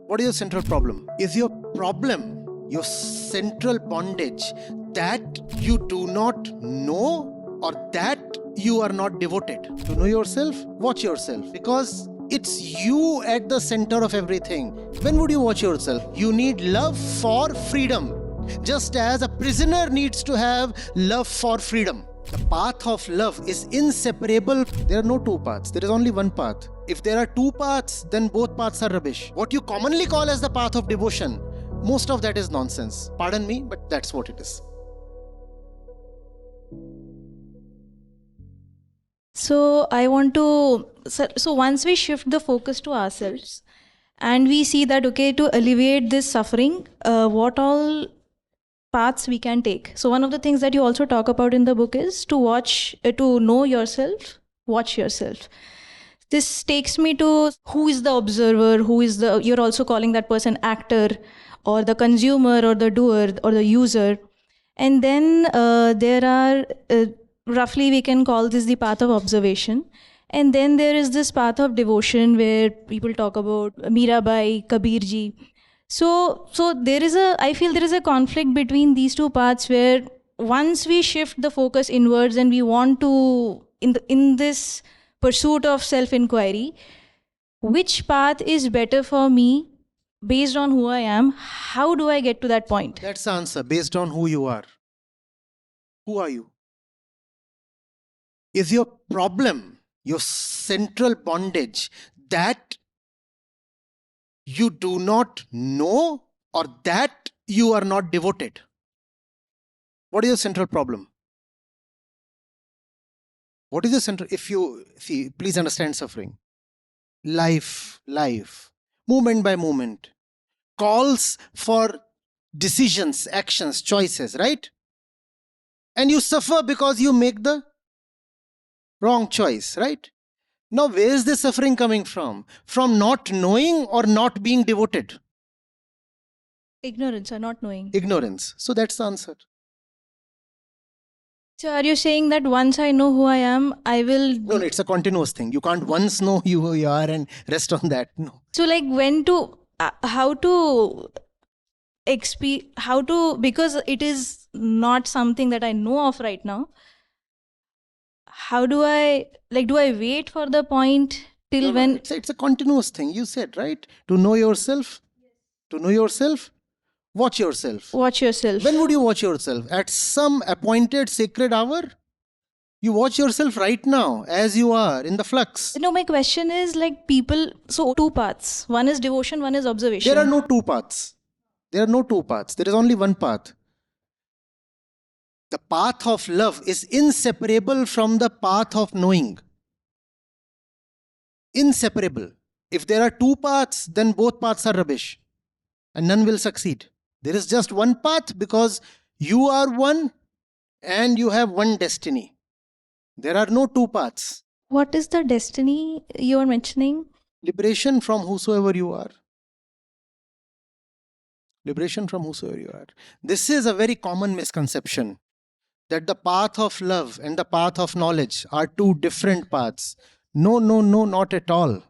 What is your central problem? Is your problem, your central bondage, that you do not know or that you are not devoted? To know yourself, watch yourself, because it's you at the center of everything. When would you watch yourself? You need love for freedom, just as a prisoner needs to have love for freedom. The path of love is inseparable. There are no two paths. There is only one path. If there are two paths, then both paths are rubbish. What you commonly call as the path of devotion, most of that is nonsense. Pardon me, but that's what it is. So I want to, so once we shift the focus to ourselves and we see that, okay, to alleviate this suffering, what all paths we can take. So one of the things that you also talk about in the book is to watch, to know yourself, watch yourself. This takes me to who is the observer, who is the, you're also calling that person actor or the consumer or the doer or the user. And then there are, roughly we can call this the path of observation. And then there is this path of devotion where people talk about Mirabai, Kabirji. So there is a, I feel there is a conflict between these two paths where once we shift the focus inwards and we want to, in this pursuit of self-inquiry, which path is better for me based on who I am? How do I get to that point? That's the answer, based on who you are. Who are you? Is your problem, your central bondage, that you do not know or that you are not devoted? What is your central problem? What is the central? If you see, please understand suffering. Life, moment by moment, calls for decisions, actions, choices, right? And you suffer because you make the wrong choice, right? Now, where is the suffering coming from? From not knowing or not being devoted? Ignorance or not knowing. Ignorance. So that's the answer. So are you saying that once I know who I am, I will... No, it's a continuous thing. You can't once know who you are and rest on that. No. So like when to, how to because it is not something that I know of right now. How do I, like, do I wait for the point till when? It's a continuous thing. You said, right? To know yourself. To know yourself. Watch yourself. Watch yourself. When would you watch yourself? At some appointed sacred hour? You watch yourself right now, as you are, in the flux. No, my question is like people, so two paths. One is devotion, one is observation. There are no two paths. There are no two paths. There is only one path. The path of love is inseparable from the path of knowing. Inseparable. If there are two paths, then both paths are rubbish. And none will succeed. There is just one path because you are one and you have one destiny. There are no two paths. What is the destiny you are mentioning? Liberation from whosoever you are. Liberation from whosoever you are. This is a very common misconception, that the path of love and the path of knowledge are two different paths. No, not at all.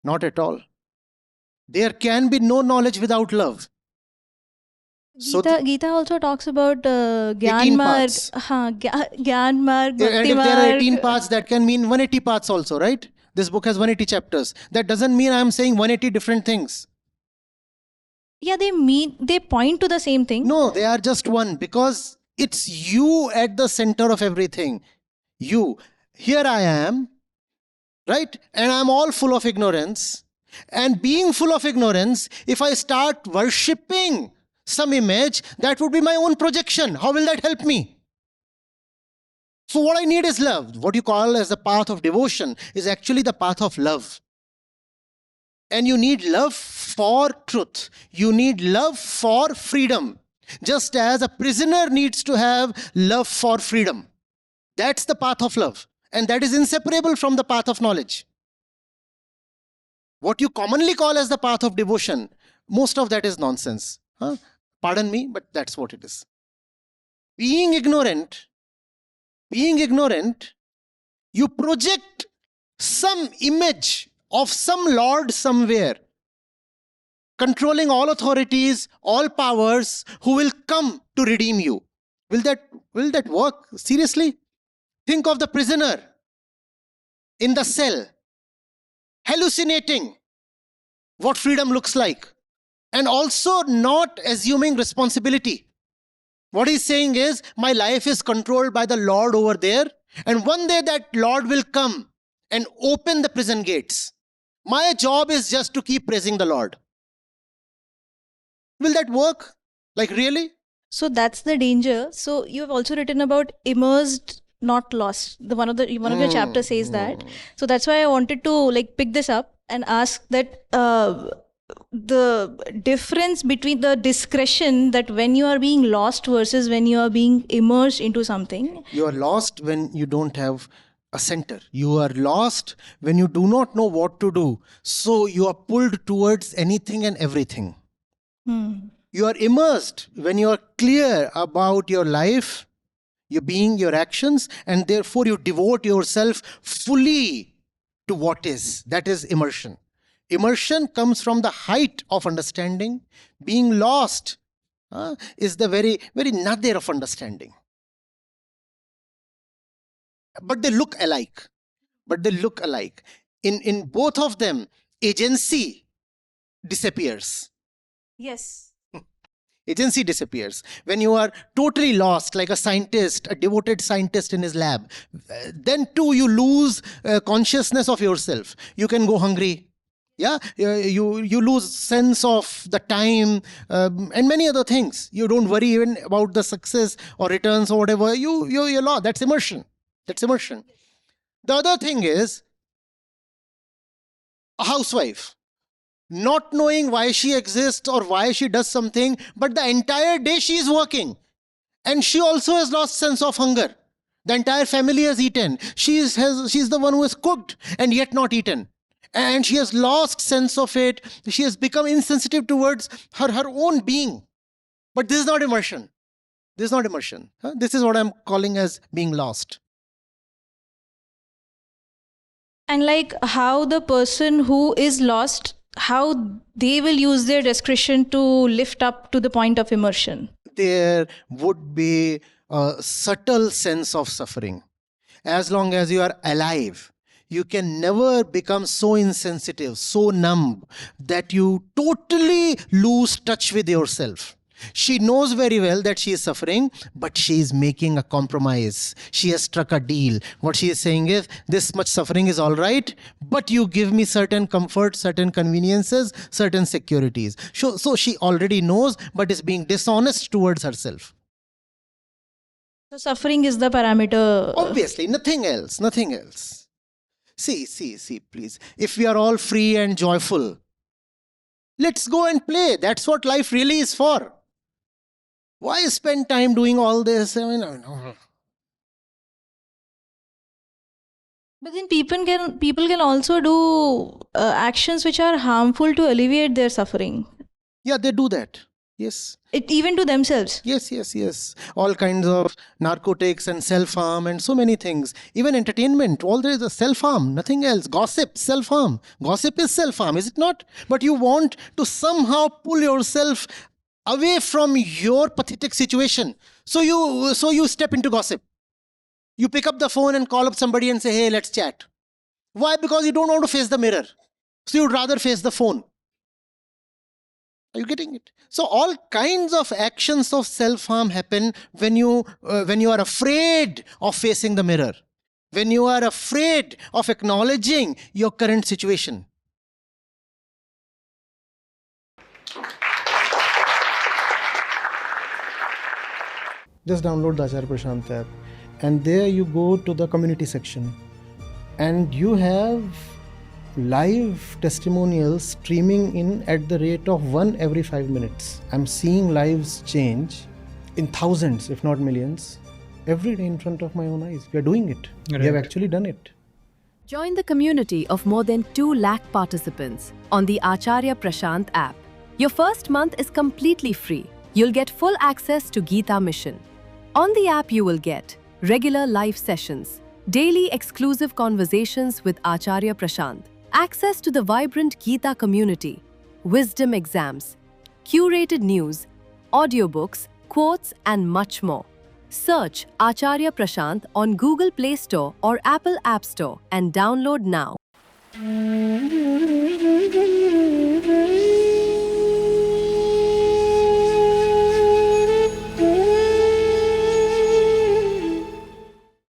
Not at all. There can be no knowledge without love. Gita also talks about Gyan Marg, Gyan Marg, Bhakti and if there are 18 paths, that can mean 180 paths also, right? This book has 180 chapters. That doesn't mean I am saying 180 different things. Yeah, they point to the same thing. No, they are just one, because it's you at the center of everything. You. Here I am, right? And I'm all full of ignorance. And being full of ignorance, if I start worshipping some image, that would be my own projection. How will that help me? So what I need is love. What you call as the path of devotion is actually the path of love. And you need love for truth. You need love for freedom. Just as a prisoner needs to have love for freedom. That's the path of love. And that is inseparable from the path of knowledge. What you commonly call as the path of devotion, most of that is nonsense. Pardon me, but that's what it is. Being ignorant, you project some image of some lord somewhere. controlling all authorities, all powers, who will come to redeem you. Will that work? Seriously? Think of the prisoner in the cell, hallucinating what freedom looks like, and also not assuming responsibility. What he's saying is, my life is controlled by the Lord over there, and one day that Lord will come and open the prison gates. My job is just to keep praising the Lord. Will that work? Like, really? So that's the danger. So you have also written about immersed, not lost. One of your chapters says that. So that's why I wanted to like pick this up and ask that the difference between the discretion that when you are being lost versus when you are being immersed into something. You are lost when you don't have a center. You are lost when you do not know what to do. So you are pulled towards anything and everything. You are immersed when you are clear about your life, your being, your actions, and therefore you devote yourself fully to what is. That is immersion. Immersion comes from the height of understanding. Being lost is the very, very nadir of understanding. But they look alike. In both of them, agency disappears. Yes. Agency disappears. When you are totally lost, like a scientist, a devoted scientist in his lab, then too you lose consciousness of yourself. You can go hungry. Yeah, you lose sense of the time and many other things. You don't worry even about the success or returns or whatever. You're lost. That's immersion. The other thing is a housewife, not knowing why she exists or why she does something, but the entire day she is working. And she also has lost sense of hunger. The entire family has eaten. She's the one who has cooked and yet not eaten. And she has lost sense of it. She has become insensitive towards her own being. But this is not immersion. This is what I'm calling as being lost. And like how the person who is lost, how they will use their discretion to lift up to the point of immersion. There would be a subtle sense of suffering. As long as you are alive, you can never become so insensitive, so numb, that you totally lose touch with yourself. She knows very well that she is suffering, but she is making a compromise. She has struck a deal. What she is saying is, this much suffering is all right, but you give me certain comforts, certain conveniences, certain securities. So she already knows, but is being dishonest towards herself. So suffering is the parameter. Obviously, nothing else. See, please. If we are all free and joyful, let's go and play. That's what life really is for. Why spend time doing all this? I mean, no. But then people can also do actions which are harmful to alleviate their suffering. Yeah, they do that. Yes. Even to themselves. Yes. All kinds of narcotics and self-harm and so many things. Even entertainment, all there is a self-harm, nothing else. Gossip, self-harm. Gossip is self-harm, is it not? But you want to somehow pull yourself away from your pathetic situation. So you step into gossip. You pick up the phone and call up somebody and say, hey, let's chat. Why? Because you don't want to face the mirror. So you'd rather face the phone. Are you getting it? So all kinds of actions of self-harm happen when you are afraid of facing the mirror. When you are afraid of acknowledging your current situation. Just download the Acharya Prashant app, and there you go to the community section, and you have live testimonials streaming in at the rate of 1 every 5 minutes. I'm seeing lives change in thousands, if not millions, every day in front of my own eyes. We are doing it. Right. We have actually done it. Join the community of more than 2 lakh participants on the Acharya Prashant app. Your first month is completely free. You'll get full access to Gita Mission. On the app, you will get regular live sessions, daily exclusive conversations with Acharya Prashant, access to the vibrant Gita community, wisdom exams, curated news, audiobooks, quotes, and much more. Search Acharya Prashant on Google Play Store or Apple App Store and download now.